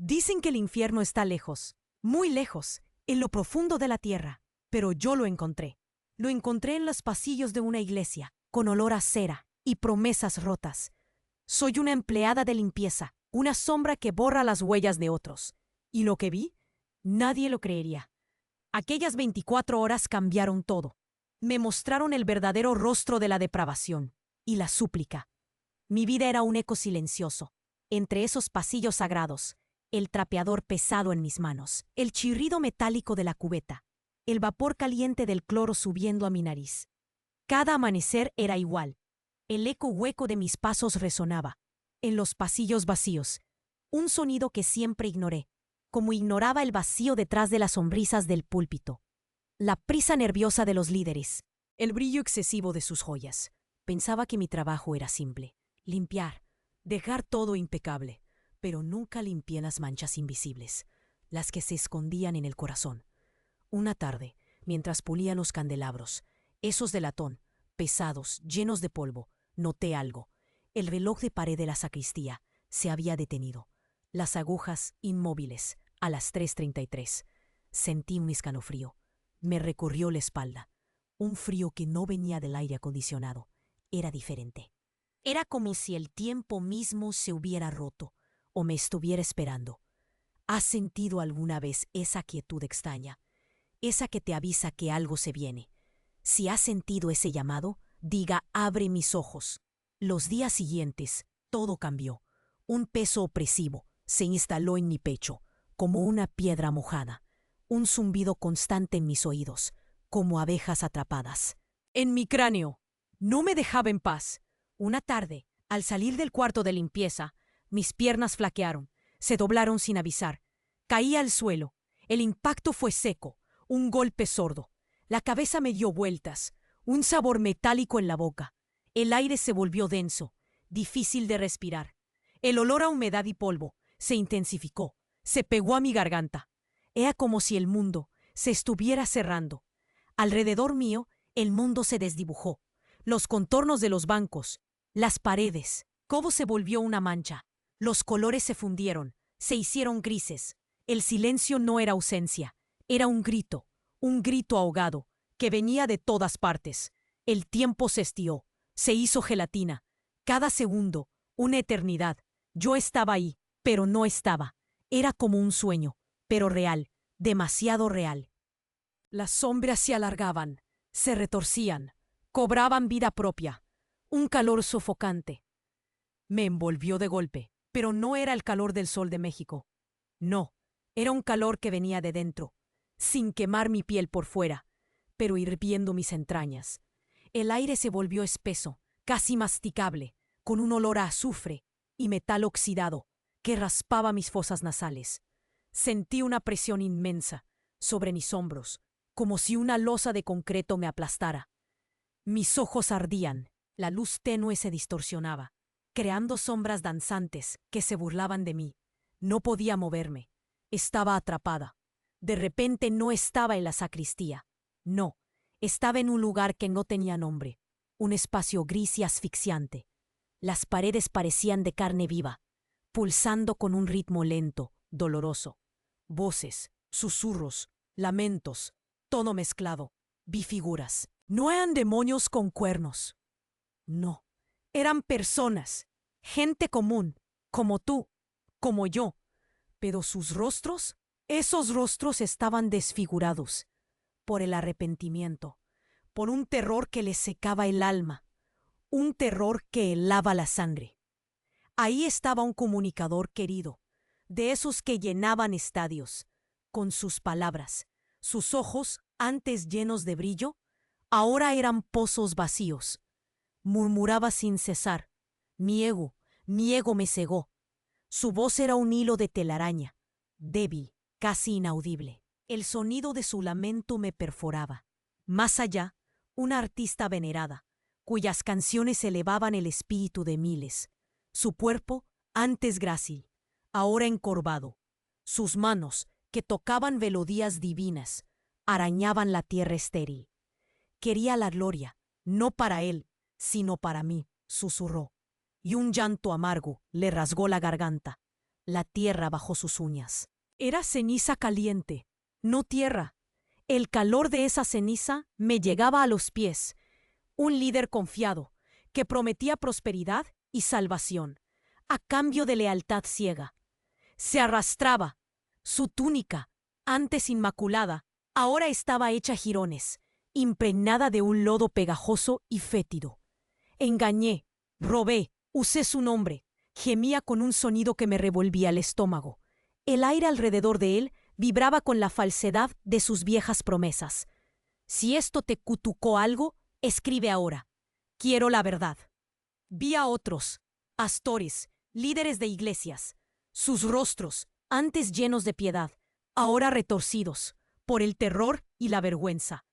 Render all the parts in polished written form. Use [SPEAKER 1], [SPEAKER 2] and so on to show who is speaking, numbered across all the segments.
[SPEAKER 1] Dicen que el infierno está lejos, muy lejos, en lo profundo de la tierra, pero yo lo encontré. Lo encontré en los pasillos de una iglesia, con olor a cera y promesas rotas. Soy una empleada de limpieza, una sombra que borra las huellas de otros. ¿Y lo que vi? Nadie lo creería. Aquellas 24 horas cambiaron todo. Me mostraron el verdadero rostro de la depravación y la súplica. Mi vida era un eco silencioso. Entre esos pasillos sagrados, el trapeador pesado en mis manos, el chirrido metálico de la cubeta, el vapor caliente del cloro subiendo a mi nariz. Cada amanecer era igual. El eco hueco de mis pasos resonaba. En los pasillos vacíos, un sonido que siempre ignoré, como ignoraba el vacío detrás de las sonrisas del púlpito. La prisa nerviosa de los líderes, el brillo excesivo de sus joyas. Pensaba que mi trabajo era simple: limpiar, dejar todo impecable, pero nunca limpié las manchas invisibles, las que se escondían en el corazón. Una tarde, mientras pulía los candelabros, esos de latón, pesados, llenos de polvo, noté algo. El reloj de pared de la sacristía se había detenido. Las agujas inmóviles, a las 3:33. Sentí un escalofrío. Me recorrió la espalda. Un frío que no venía del aire acondicionado. Era diferente. Era como si el tiempo mismo se hubiera roto o me estuviera esperando. ¿Has sentido alguna vez esa quietud extraña? Esa que te avisa que algo se viene. Si has sentido ese llamado, diga: abre mis ojos. Los días siguientes, todo cambió. Un peso opresivo se instaló en mi pecho, como una piedra mojada. Un zumbido constante en mis oídos, como abejas atrapadas. En mi cráneo. No me dejaba en paz. Una tarde, al salir del cuarto de limpieza, mis piernas flaquearon, se doblaron sin avisar. Caí al suelo. El impacto fue seco, un golpe sordo. La cabeza me dio vueltas, un sabor metálico en la boca. El aire se volvió denso, difícil de respirar. El olor a humedad y polvo se intensificó, se pegó a mi garganta. Era como si el mundo se estuviera cerrando. Alrededor mío, el mundo se desdibujó. Los contornos de los bancos, las paredes, todo se volvió una mancha. Los colores se fundieron, se hicieron grises. El silencio no era ausencia, era un grito ahogado, que venía de todas partes. El tiempo se estiró, se hizo gelatina. Cada segundo, una eternidad. Yo estaba ahí, pero no estaba. Era como un sueño, pero real, demasiado real. Las sombras se alargaban, se retorcían, cobraban vida propia. Un calor sofocante. Me envolvió de golpe, pero no era el calor del sol de México. No, era un calor que venía de dentro, sin quemar mi piel por fuera, pero hirviendo mis entrañas. El aire se volvió espeso, casi masticable, con un olor a azufre y metal oxidado que raspaba mis fosas nasales. Sentí una presión inmensa sobre mis hombros, como si una losa de concreto me aplastara. Mis ojos ardían, la luz tenue se distorsionaba, creando sombras danzantes que se burlaban de mí. No podía moverme. Estaba atrapada. De repente no estaba en la sacristía. No, estaba en un lugar que no tenía nombre, un espacio gris y asfixiante. Las paredes parecían de carne viva, pulsando con un ritmo lento, doloroso. Voces, susurros, lamentos, todo mezclado. Vi figuras. No eran demonios con cuernos. No, eran personas, gente común, como tú, como yo. Pero sus rostros, esos rostros estaban desfigurados por el arrepentimiento, por un terror que les secaba el alma, un terror que helaba la sangre. Ahí estaba un comunicador querido, de esos que llenaban estadios, con sus palabras. Sus ojos, antes llenos de brillo, ahora eran pozos vacíos. Murmuraba sin cesar. Mi ego me cegó. Su voz era un hilo de telaraña, débil, casi inaudible. El sonido de su lamento me perforaba. Más allá, una artista venerada, cuyas canciones elevaban el espíritu de miles. Su cuerpo, antes grácil, ahora encorvado. Sus manos, que tocaban melodías divinas, arañaban la tierra estéril. Quería la gloria, no para él, sino para mí, susurró. Y un llanto amargo le rasgó la garganta. la tierra bajo sus uñas. Era ceniza caliente, no tierra. El calor de esa ceniza me llegaba a los pies. Un líder confiado, que prometía prosperidad y salvación, a cambio de lealtad ciega. Se arrastraba. Su túnica, antes inmaculada, ahora estaba hecha jirones, impregnada de un lodo pegajoso y fétido. Engañé, robé, usé su nombre, gemía con un sonido que me revolvía el estómago. El aire alrededor de él vibraba con la falsedad de sus viejas promesas. Si esto te cutucó algo, escribe ahora. Quiero la verdad. Vi a otros, pastores, líderes de iglesias, sus rostros, antes llenos de piedad, ahora retorcidos por el terror y la vergüenza.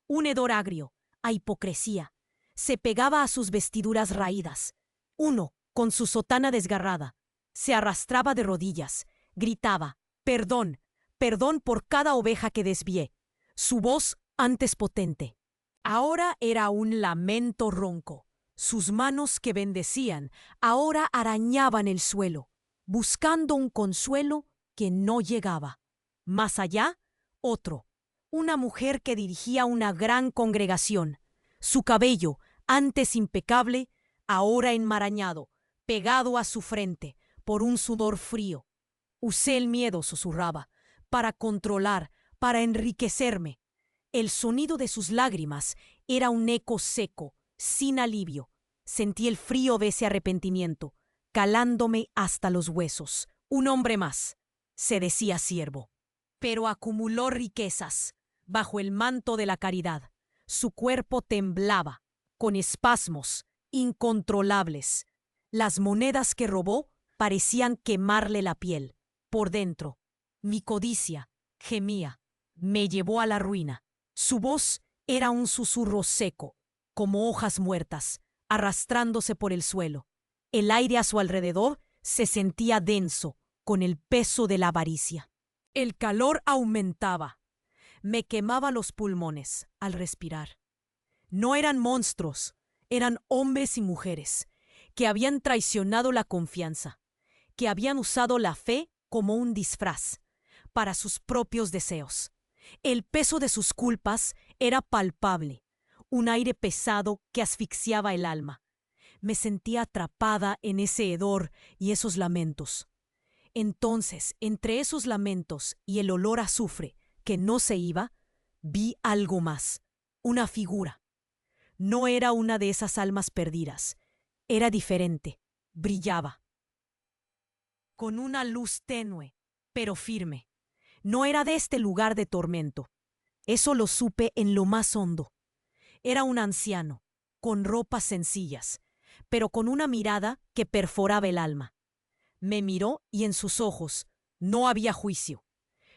[SPEAKER 1] Un hedor agrio, a hipocresía, se pegaba a sus vestiduras raídas. Uno, con su sotana desgarrada, se arrastraba de rodillas, gritaba, perdón, perdón por cada oveja que desvié. Su voz, antes potente, ahora era un lamento ronco. Sus manos que bendecían, ahora arañaban el suelo, buscando un consuelo que no llegaba. Más allá, otro, una mujer que dirigía una gran congregación. Su cabello, antes impecable, ahora enmarañado, pegado a su frente por un sudor frío. Usé el miedo, susurraba, para controlar, para enriquecerme. El sonido de sus lágrimas era un eco seco, sin alivio. Sentí el frío de ese arrepentimiento, calándome hasta los huesos. Un hombre más, se decía siervo, pero acumuló riquezas bajo el manto de la caridad. Su cuerpo temblaba, con espasmos incontrolables. Las monedas que robó parecían quemarle la piel. Por dentro, mi codicia gemía, me llevó a la ruina. Su voz era un susurro seco, como hojas muertas, arrastrándose por el suelo. El aire a su alrededor se sentía denso, con el peso de la avaricia. El calor aumentaba. Me quemaba los pulmones al respirar. No eran monstruos, eran hombres y mujeres, que habían traicionado la confianza, que habían usado la fe como un disfraz para sus propios deseos. El peso de sus culpas era palpable, un aire pesado que asfixiaba el alma. Me sentía atrapada en ese hedor y esos lamentos. Entonces, entre esos lamentos y el olor a azufre que no se iba, vi algo más, una figura. No era una de esas almas perdidas, era diferente, brillaba, con una luz tenue, pero firme. No era de este lugar de tormento. Eso lo supe en lo más hondo. Era un anciano, con ropas sencillas, pero con una mirada que perforaba el alma. Me miró y en sus ojos no había juicio,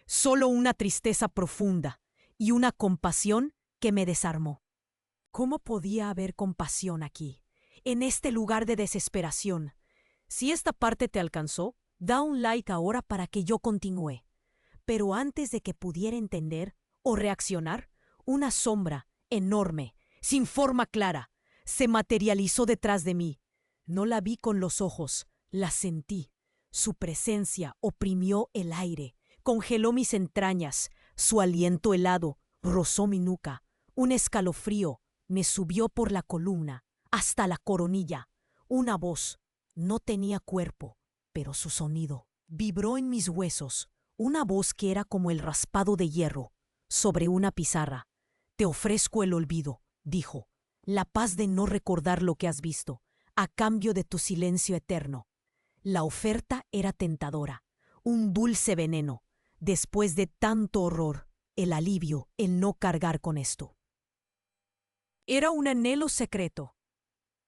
[SPEAKER 1] solo una tristeza profunda y una compasión que me desarmó. ¿Cómo podía haber compasión aquí, en este lugar de desesperación? Si esta parte te alcanzó, da un like ahora para que yo continúe. Pero antes de que pudiera entender o reaccionar, una sombra enorme, sin forma clara, se materializó detrás de mí. No la vi con los ojos, la sentí. Su presencia oprimió el aire, congeló mis entrañas, su aliento helado rozó mi nuca, un escalofrío me subió por la columna hasta la coronilla. Una voz, no tenía cuerpo, pero su sonido vibró en mis huesos, una voz que era como el raspado de hierro sobre una pizarra. Te ofrezco el olvido, dijo, la paz de no recordar lo que has visto, a cambio de tu silencio eterno. La oferta era tentadora, un dulce veneno. Después de tanto horror, el alivio, el no cargar con esto. Era un anhelo secreto.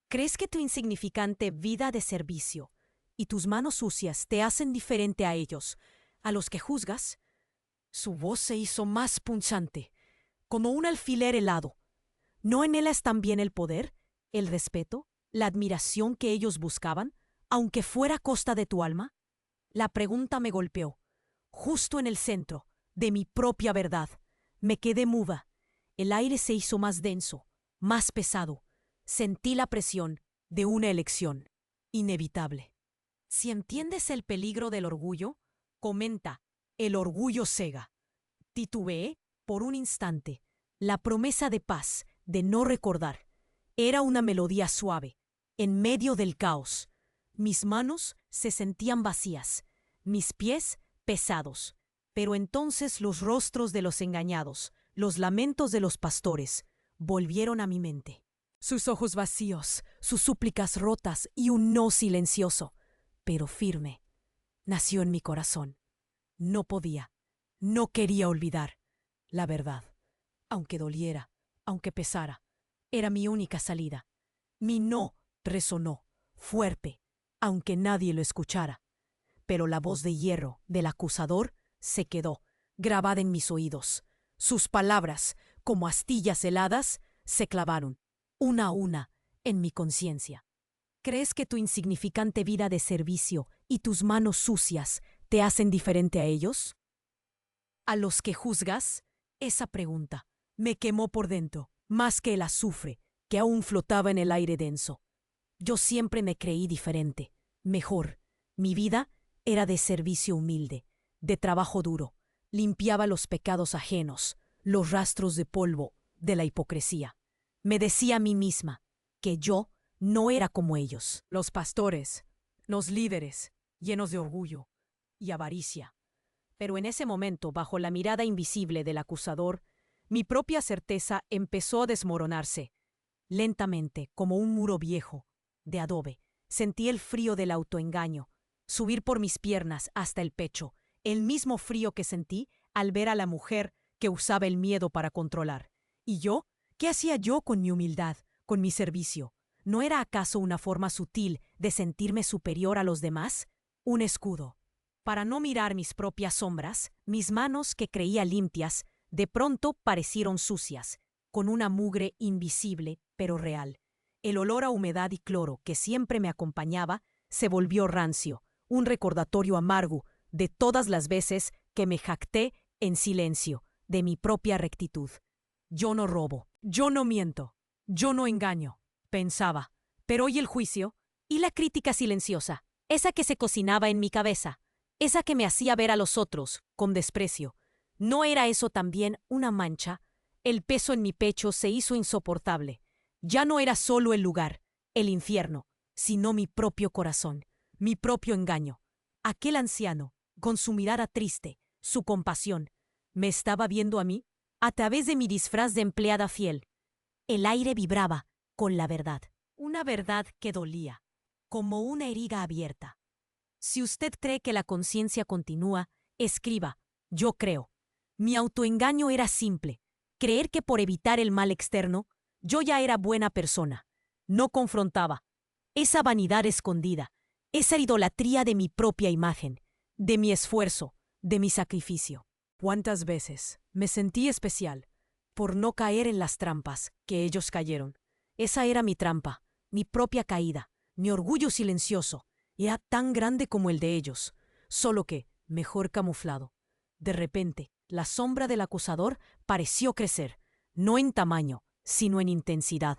[SPEAKER 1] ¿Crees que tu insignificante vida de servicio y tus manos sucias te hacen diferente a ellos, a los que juzgas? Su voz se hizo más punzante, como un alfiler helado. ¿No anhelas también el poder, el respeto, la admiración que ellos buscaban, aunque fuera a costa de tu alma? La pregunta me golpeó, justo en el centro de mi propia verdad. Me quedé muda. El aire se hizo más denso, más pesado. Sentí la presión de una elección inevitable. Si entiendes el peligro del orgullo, comenta, el orgullo cega. Titubeé por un instante. La promesa de paz, de no recordar, era una melodía suave, en medio del caos. Mis manos se sentían vacías, mis pies pesados. Pero entonces los rostros de los engañados, los lamentos de los pastores, volvieron a mi mente. Sus ojos vacíos, sus súplicas rotas y un no silencioso, pero firme, nació en mi corazón. No podía, no quería olvidar la verdad. Aunque doliera, aunque pesara, era mi única salida. Mi no resonó, fuerte, aunque nadie lo escuchara. Pero la voz de hierro del acusador se quedó, grabada en mis oídos. Sus palabras, como astillas heladas, se clavaron, una a una, en mi conciencia. ¿Crees que tu insignificante vida de servicio y tus manos sucias te hacen diferente a ellos? ¿A los que juzgas? Esa pregunta me quemó por dentro, más que el azufre que aún flotaba en el aire denso. Yo siempre me creí diferente, mejor. Mi vida era de servicio humilde, de trabajo duro. Limpiaba los pecados ajenos, los rastros de polvo de la hipocresía. Me decía a mí misma que yo no era como ellos, los pastores, los líderes, llenos de orgullo y avaricia. Pero en ese momento, bajo la mirada invisible del acusador, mi propia certeza empezó a desmoronarse. Lentamente, como un muro viejo, de adobe, sentí el frío del autoengaño subir por mis piernas hasta el pecho, el mismo frío que sentí al ver a la mujer que usaba el miedo para controlar. ¿Y yo? ¿Qué hacía yo con mi humildad, con mi servicio? ¿No era acaso una forma sutil de sentirme superior a los demás? Un escudo. Para no mirar mis propias sombras, mis manos que creía limpias, de pronto parecieron sucias, con una mugre invisible pero real. El olor a humedad y cloro que siempre me acompañaba se volvió rancio, un recordatorio amargo de todas las veces que me jacté en silencio de mi propia rectitud. Yo no robo, yo no miento, yo no engaño, pensaba. Pero hoy el juicio y la crítica silenciosa, esa que se cocinaba en mi cabeza, esa que me hacía ver a los otros con desprecio, ¿no era eso también una mancha? El peso en mi pecho se hizo insoportable. Ya no era solo el lugar, el infierno, sino mi propio corazón, mi propio engaño. Aquel anciano, con su mirada triste, su compasión, ¿me estaba viendo a mí? A través de mi disfraz de empleada fiel. El aire vibraba con la verdad, una verdad que dolía, como una herida abierta. Si usted cree que la conciencia continúa, escriba, yo creo. Mi autoengaño era simple, creer que por evitar el mal externo, yo ya era buena persona. No confrontaba esa vanidad escondida, esa idolatría de mi propia imagen, de mi esfuerzo, de mi sacrificio. ¿Cuántas veces me sentí especial por no caer en las trampas que ellos cayeron? Esa era mi trampa, mi propia caída, mi orgullo silencioso. Era tan grande como el de ellos, solo que mejor camuflado. De repente, la sombra del acusador pareció crecer, no en tamaño, sino en intensidad,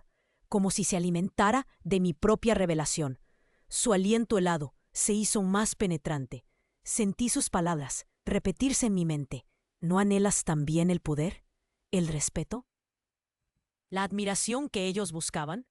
[SPEAKER 1] como si se alimentara de mi propia revelación. Su aliento helado se hizo más penetrante. Sentí sus palabras repetirse en mi mente. ¿No anhelas también el poder? ¿El respeto? ¿La admiración que ellos buscaban?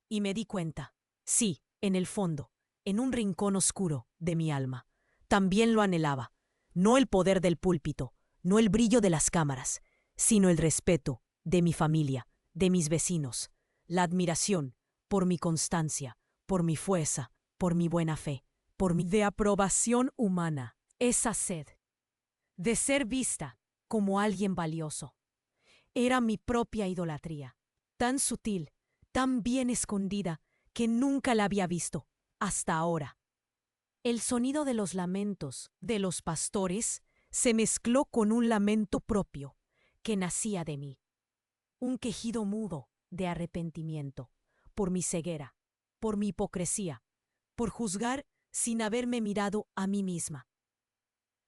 [SPEAKER 1] Y me di cuenta, sí, en el fondo, en un rincón oscuro de mi alma, también lo anhelaba. No el poder del púlpito, no el brillo de las cámaras, sino el respeto de mi familia, de mis vecinos, la admiración por mi constancia, por mi fuerza, por mi buena fe, por mi de aprobación humana, esa sed de ser vista como alguien valioso. Era mi propia idolatría, tan sutil, tan bien escondida, que nunca la había visto, hasta ahora. El sonido de los lamentos de los pastores se mezcló con un lamento propio que nacía de mí. Un quejido mudo de arrepentimiento por mi ceguera, por mi hipocresía, por juzgar sin haberme mirado a mí misma.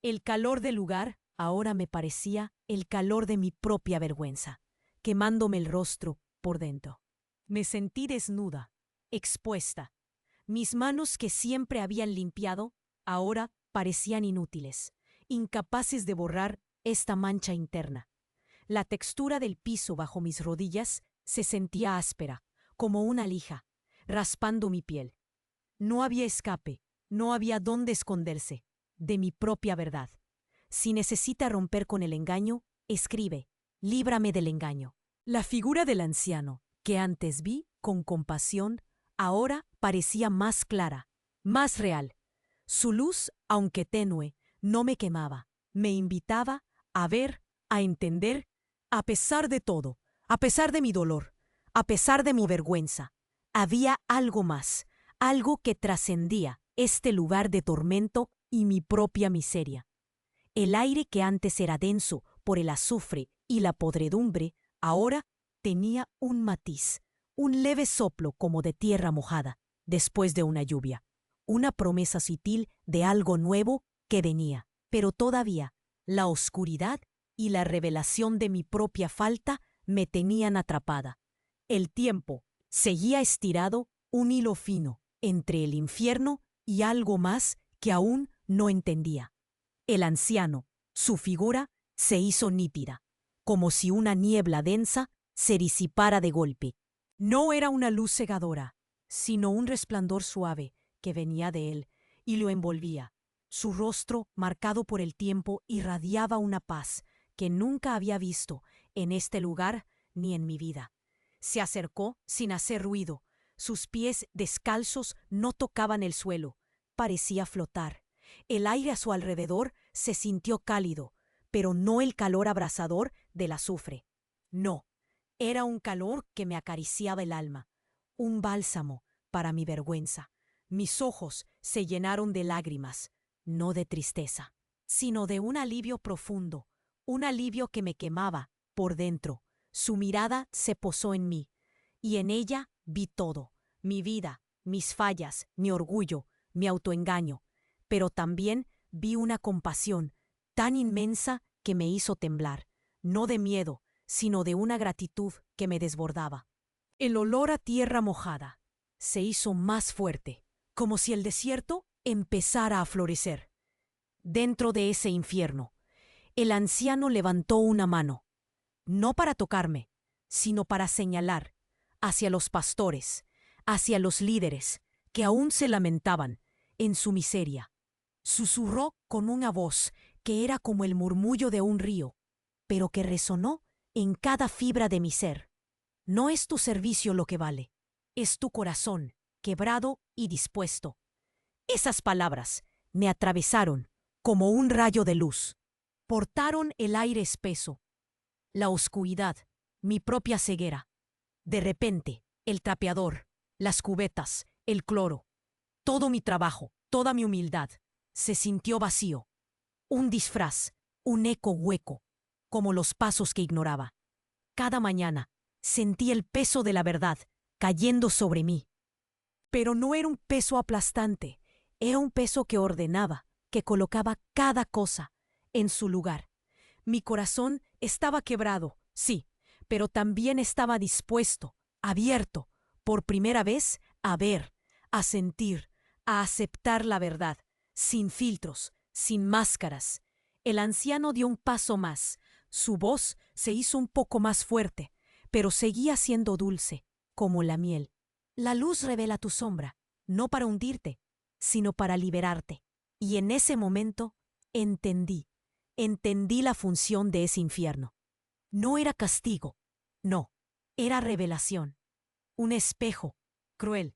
[SPEAKER 1] El calor del lugar ahora me parecía el calor de mi propia vergüenza, quemándome el rostro por dentro. Me sentí desnuda, expuesta, Mis manos que siempre habían limpiado, ahora parecían inútiles, incapaces de borrar esta mancha interna. La textura del piso bajo mis rodillas se sentía áspera, como una lija, raspando mi piel. No había escape, no había dónde esconderse de mi propia verdad. Si necesita romper con el engaño, escribe, líbrame del engaño. La figura del anciano, que antes vi con compasión, ahora parecía más clara, más real. Su luz, aunque tenue, no me quemaba, me invitaba a ver, a entender, a pesar de todo, a pesar de mi dolor, a pesar de mi vergüenza. Había algo más, algo que trascendía este lugar de tormento y mi propia miseria. El aire que antes era denso por el azufre y la podredumbre, ahora tenía un matiz, un leve soplo como de tierra mojada después de una lluvia, una promesa sutil de algo nuevo que venía. Pero todavía la oscuridad y la revelación de mi propia falta me tenían atrapada. El tiempo seguía estirado, un hilo fino entre el infierno y algo más que aún no entendía. El anciano, su figura, se hizo nítida, como si una niebla densa se disipara de golpe. No era una luz cegadora, sino un resplandor suave que venía de él y lo envolvía. Su rostro, marcado por el tiempo, irradiaba una paz que nunca había visto en este lugar ni en mi vida. Se acercó sin hacer ruido. Sus pies descalzos no tocaban el suelo. Parecía flotar. El aire a su alrededor se sintió cálido, pero no el calor abrasador del azufre. No, era un calor que me acariciaba el alma, un bálsamo para mi vergüenza. Mis ojos se llenaron de lágrimas, no de tristeza, sino de un alivio profundo, un alivio que me quemaba por dentro. Su mirada se posó en mí, y en ella vi todo, mi vida, mis fallas, mi orgullo, mi autoengaño, pero también vi una compasión tan inmensa que me hizo temblar, no de miedo, sino de una gratitud que me desbordaba. El olor a tierra mojada se hizo más fuerte, como si el desierto empezara a florecer. Dentro de ese infierno, el anciano levantó una mano, no para tocarme, sino para señalar hacia los pastores, hacia los líderes que aún se lamentaban en su miseria. Susurró con una voz que era como el murmullo de un río, pero que resonó en cada fibra de mi ser. No es tu servicio lo que vale, es tu corazón, quebrado y dispuesto. Esas palabras me atravesaron como un rayo de luz. Portaron el aire espeso, la oscuridad, mi propia ceguera. De repente, el trapeador, las cubetas, el cloro, todo mi trabajo, toda mi humildad, se sintió vacío. Un disfraz, un eco hueco, como los pasos que ignoraba. Cada mañana sentí el peso de la verdad cayendo sobre mí. Pero no era un peso aplastante, era un peso que ordenaba, que colocaba cada cosa en su lugar. Mi corazón estaba quebrado, sí, pero también estaba dispuesto, abierto, por primera vez, a ver, a sentir, a aceptar la verdad, sin filtros, sin máscaras. El anciano dio un paso más. Su voz se hizo un poco más fuerte, pero seguía siendo dulce, como la miel. La luz revela tu sombra, no para hundirte, sino para liberarte. Y en ese momento entendí la función de ese infierno. No era castigo, no, era revelación. Un espejo, cruel,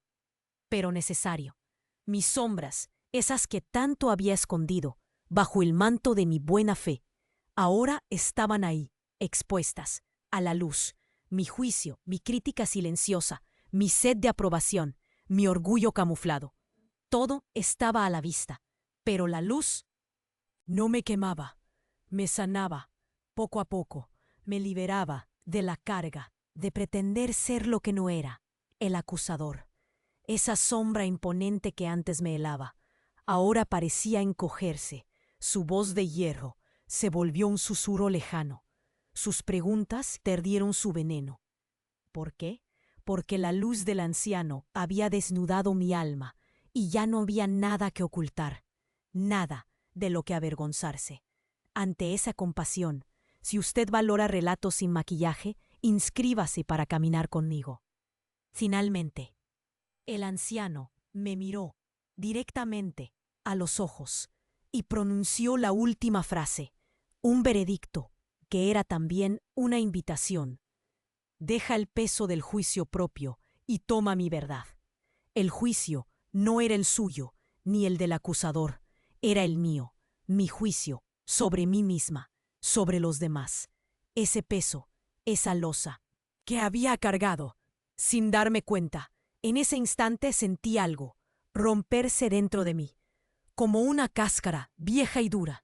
[SPEAKER 1] pero necesario. Mis sombras, esas que tanto había escondido, bajo el manto de mi buena fe, ahora estaban ahí, expuestas, a la luz. Mi juicio, mi crítica silenciosa, mi sed de aprobación, mi orgullo camuflado. Todo estaba a la vista, pero la luz no me quemaba, me sanaba, poco a poco, me liberaba de la carga de pretender ser lo que no era, el acusador. Esa sombra imponente que antes me helaba, ahora parecía encogerse. Su voz de hierro se volvió un susurro lejano. Sus preguntas perdieron su veneno. ¿Por qué? Porque la luz del anciano había desnudado mi alma, y ya no había nada que ocultar, nada de lo que avergonzarse. Ante esa compasión, si usted valora relatos sin maquillaje, inscríbase para caminar conmigo. Finalmente, el anciano me miró directamente a los ojos y pronunció la última frase, un veredicto que era también una invitación. Deja el peso del juicio propio y toma mi verdad. El juicio no era el suyo ni el del acusador, era el mío, mi juicio sobre mí misma, sobre los demás. Ese peso, esa losa que había cargado, sin darme cuenta, en ese instante sentí algo romperse dentro de mí, como una cáscara vieja y dura,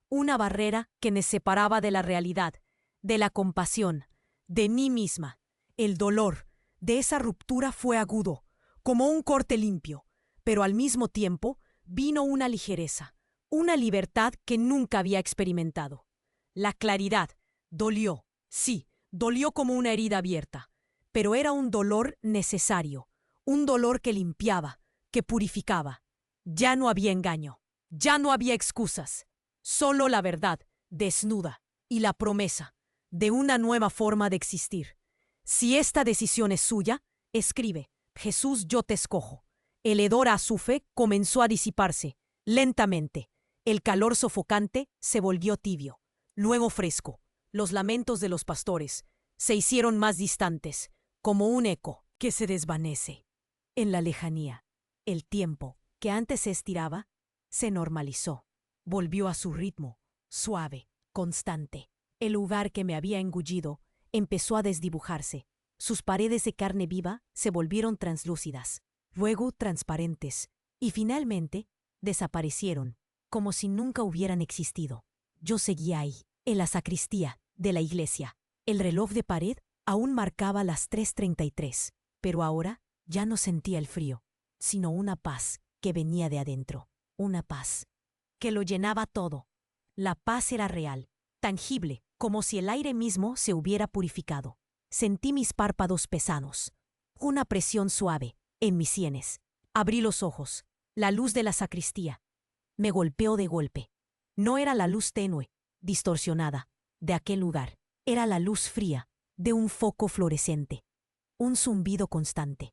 [SPEAKER 1] una barrera que me separaba de la realidad, de la compasión, de mí misma. El dolor de esa ruptura fue agudo, como un corte limpio, pero al mismo tiempo vino una ligereza, una libertad que nunca había experimentado. La claridad dolió, sí, dolió como una herida abierta, pero era un dolor necesario, un dolor que limpiaba, que purificaba. Ya no había engaño, ya no había excusas, solo la verdad, desnuda, y la promesa de una nueva forma de existir. Si esta decisión es suya, escribe, Jesús, yo te escojo. El hedor a azufre comenzó a disiparse, lentamente. El calor sofocante se volvió tibio, luego fresco. Los lamentos de los pastores se hicieron más distantes, como un eco que se desvanece. En la lejanía, el tiempo, que antes se estiraba, se normalizó. Volvió a su ritmo, suave, constante. El lugar que me había engullido empezó a desdibujarse. Sus paredes de carne viva se volvieron translúcidas, luego transparentes, y finalmente desaparecieron, como si nunca hubieran existido. Yo seguía ahí, en la sacristía de la iglesia. El reloj de pared aún marcaba las 3:33, pero ahora ya no sentía el frío, sino una paz que venía de adentro, una paz que lo llenaba todo. La paz era real, tangible, como si el aire mismo se hubiera purificado. Sentí mis párpados pesados, una presión suave en mis sienes. Abrí los ojos. La luz de la sacristía me golpeó de golpe. No era la luz tenue, distorsionada, de aquel lugar. Era la luz fría de un foco fluorescente. Un zumbido constante.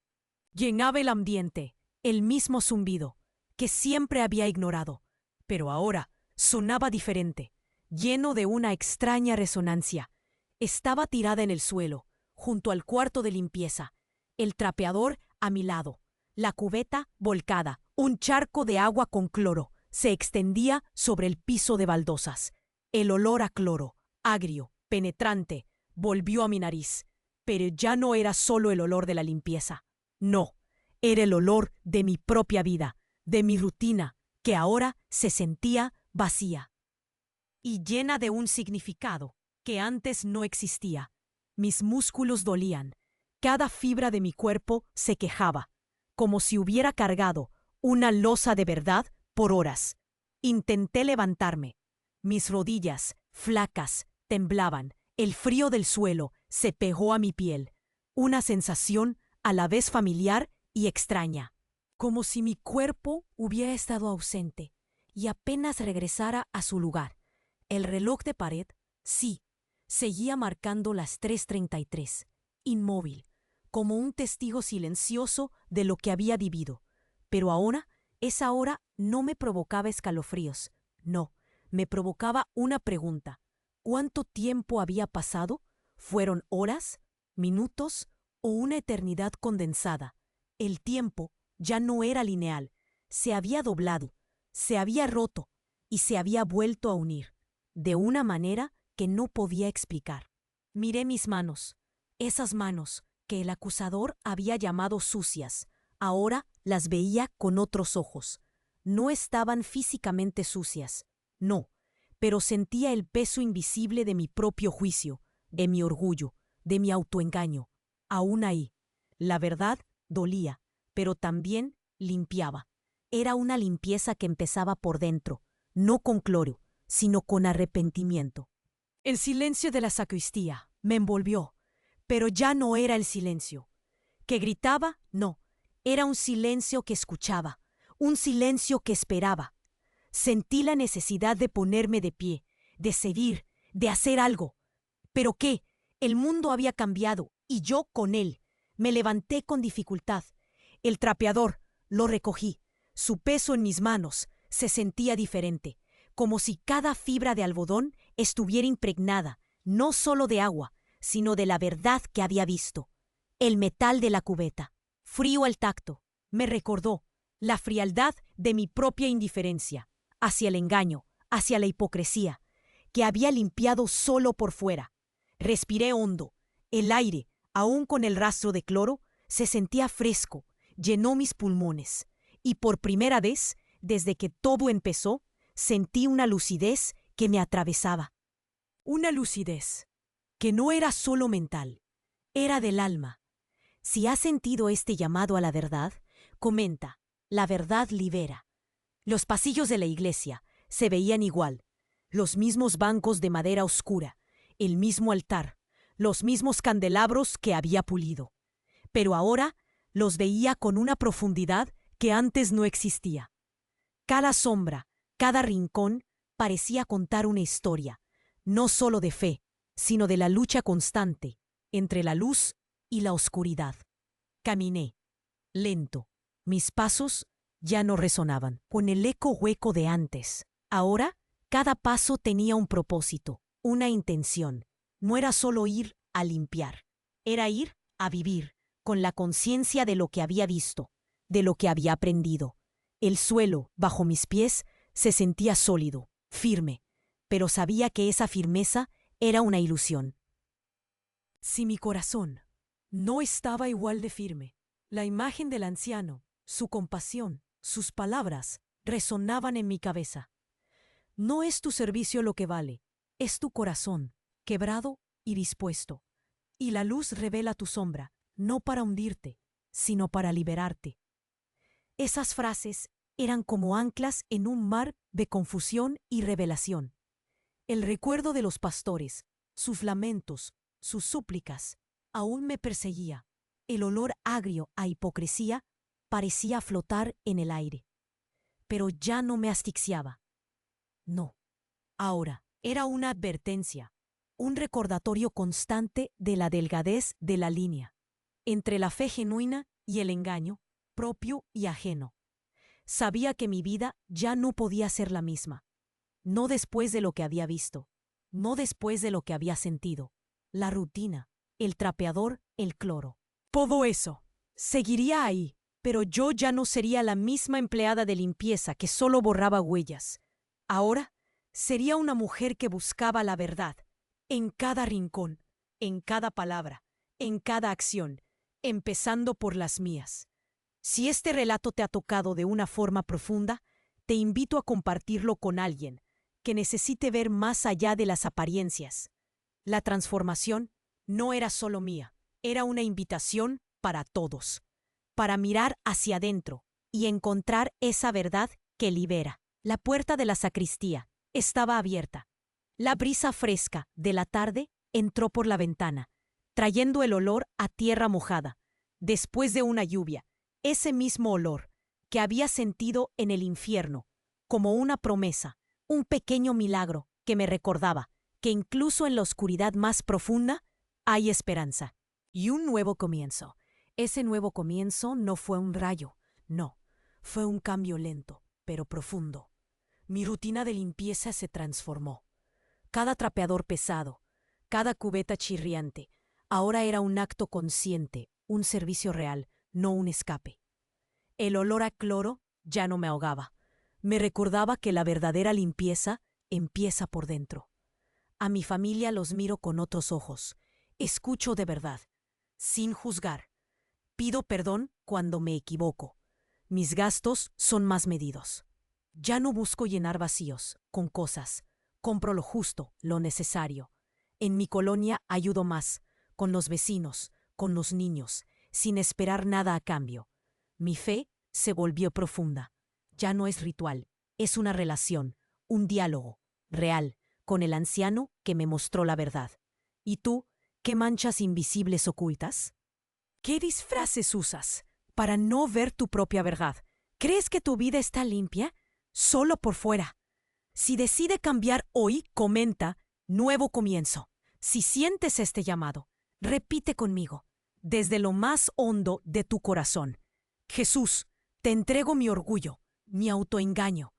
[SPEAKER 1] Llenaba el ambiente, el mismo zumbido que siempre había ignorado, pero ahora sonaba diferente, lleno de una extraña resonancia. Estaba tirada en el suelo, junto al cuarto de limpieza, el trapeador a mi lado, la cubeta volcada, un charco de agua con cloro se extendía sobre el piso de baldosas. El olor a cloro, agrio, penetrante, volvió a mi nariz, pero ya no era solo el olor de la limpieza. No, era el olor de mi propia vida, de mi rutina, que ahora se sentía vacía y llena de un significado que antes no existía. Mis músculos dolían, cada fibra de mi cuerpo se quejaba, como si hubiera cargado una losa de verdad por horas. Intenté levantarme. Mis rodillas, flacas, temblaban. El frío del suelo se pegó a mi piel. Una sensación a la vez familiar y extraña, como si mi cuerpo hubiera estado ausente y apenas regresara a su lugar. El reloj de pared, sí, seguía marcando las 3:33, inmóvil, como un testigo silencioso de lo que había vivido. Pero ahora, esa hora no me provocaba escalofríos. No, me provocaba una pregunta. ¿Cuánto tiempo había pasado? ¿Fueron horas, minutos o una eternidad condensada? El tiempo ya no era lineal, se había doblado, se había roto y se había vuelto a unir, de una manera que no podía explicar. Miré mis manos, esas manos que el acusador había llamado sucias. Ahora las veía con otros ojos. No estaban físicamente sucias, no, pero sentía el peso invisible de mi propio juicio, de mi orgullo, de mi autoengaño. Aún ahí, la verdad dolía, pero también limpiaba. Era una limpieza que empezaba por dentro, no con cloro, sino con arrepentimiento. El silencio de la sacristía me envolvió, pero ya no era el silencio que gritaba, no, era un silencio que escuchaba, un silencio que esperaba. Sentí la necesidad de ponerme de pie, de seguir, de hacer algo. ¿Pero qué? El mundo había cambiado, y yo con él. Me levanté con dificultad. El trapeador, lo recogí. Su peso en mis manos se sentía diferente, como si cada fibra de algodón estuviera impregnada, no solo de agua, sino de la verdad que había visto. El metal de la cubeta, frío al tacto, me recordó la frialdad de mi propia indiferencia, hacia el engaño, hacia la hipocresía, que había limpiado solo por fuera. Respiré hondo. El aire, aún con el rastro de cloro, se sentía fresco, llenó mis pulmones, y por primera vez, desde que todo empezó, sentí una lucidez que me atravesaba. Una lucidez que no era solo mental, era del alma. Si has sentido este llamado a la verdad, comenta, la verdad libera. Los pasillos de la iglesia se veían igual, los mismos bancos de madera oscura, el mismo altar, los mismos candelabros que había pulido. Pero ahora los veía con una profundidad que antes no existía. Cada sombra, cada rincón parecía contar una historia, no solo de fe, sino de la lucha constante entre la luz y la oscuridad. Caminé, lento. Mis pasos ya no resonaban con el eco hueco de antes. Ahora, cada paso tenía un propósito, una intención. No era solo ir a limpiar, era ir a vivir, con la conciencia de lo que había visto, de lo que había aprendido. El suelo, bajo mis pies, se sentía sólido, firme, pero sabía que esa firmeza era una ilusión. Si mi corazón no estaba igual de firme, la imagen del anciano, su compasión, sus palabras, resonaban en mi cabeza. No es tu servicio lo que vale, es tu corazón, quebrado y dispuesto. Y la luz revela tu sombra, no para hundirte, sino para liberarte. Esas frases eran como anclas en un mar de confusión y revelación. El recuerdo de los pastores, sus lamentos, sus súplicas, aún me perseguía. El olor agrio a hipocresía parecía flotar en el aire. Pero ya no me asfixiaba. No. Ahora era una advertencia, un recordatorio constante de la delgadez de la línea, entre la fe genuina y el engaño, propio y ajeno. Sabía que mi vida ya no podía ser la misma. No después de lo que había visto, no después de lo que había sentido. La rutina, el trapeador, el cloro. Todo eso seguiría ahí, pero yo ya no sería la misma empleada de limpieza que solo borraba huellas. Ahora sería una mujer que buscaba la verdad, en cada rincón, en cada palabra, en cada acción, empezando por las mías. Si este relato te ha tocado de una forma profunda, te invito a compartirlo con alguien que necesite ver más allá de las apariencias. La transformación no era solo mía, era una invitación para todos, para mirar hacia adentro y encontrar esa verdad que libera. La puerta de la sacristía estaba abierta. La brisa fresca de la tarde entró por la ventana, trayendo el olor a tierra mojada, después de una lluvia, ese mismo olor que había sentido en el infierno, como una promesa, un pequeño milagro que me recordaba que incluso en la oscuridad más profunda hay esperanza y un nuevo comienzo. Ese nuevo comienzo no fue un rayo, no, fue un cambio lento, pero profundo. Mi rutina de limpieza se transformó. Cada trapeador pesado, cada cubeta chirriante, ahora era un acto consciente, un servicio real, no un escape. El olor a cloro ya no me ahogaba. Me recordaba que la verdadera limpieza empieza por dentro. A mi familia los miro con otros ojos. Escucho de verdad, sin juzgar. Pido perdón cuando me equivoco. Mis gastos son más medidos. Ya no busco llenar vacíos con cosas. Compro lo justo, lo necesario. En mi colonia ayudo más, con los vecinos, con los niños, sin esperar nada a cambio. Mi fe se volvió profunda. Ya no es ritual, es una relación, un diálogo, real, con el anciano que me mostró la verdad. ¿Y tú, qué manchas invisibles ocultas? ¿Qué disfraces usas para no ver tu propia verdad? ¿Crees que tu vida está limpia? Solo por fuera. Si decide cambiar hoy, comenta nuevo comienzo. Si sientes este llamado, repite conmigo, desde lo más hondo de tu corazón. Jesús, te entrego mi orgullo, mi autoengaño.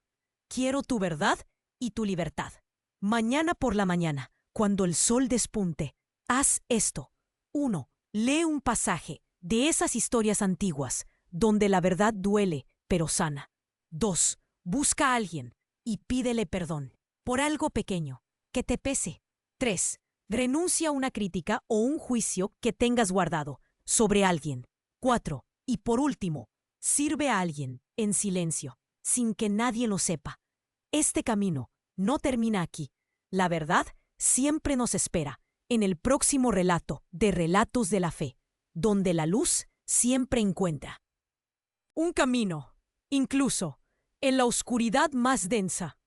[SPEAKER 1] Quiero tu verdad y tu libertad. Mañana por la mañana, cuando el sol despunte, haz esto. 1. Lee un pasaje de esas historias antiguas, donde la verdad duele, pero sana. 2. Busca a alguien y pídele perdón por algo pequeño, que te pese. 3. Renuncia a una crítica o un juicio que tengas guardado sobre alguien. 4. Y por último, sirve a alguien en silencio, sin que nadie lo sepa. Este camino no termina aquí. La verdad siempre nos espera en el próximo relato de Relatos de la Fe, donde la luz siempre encuentra un camino, incluso en la oscuridad más densa.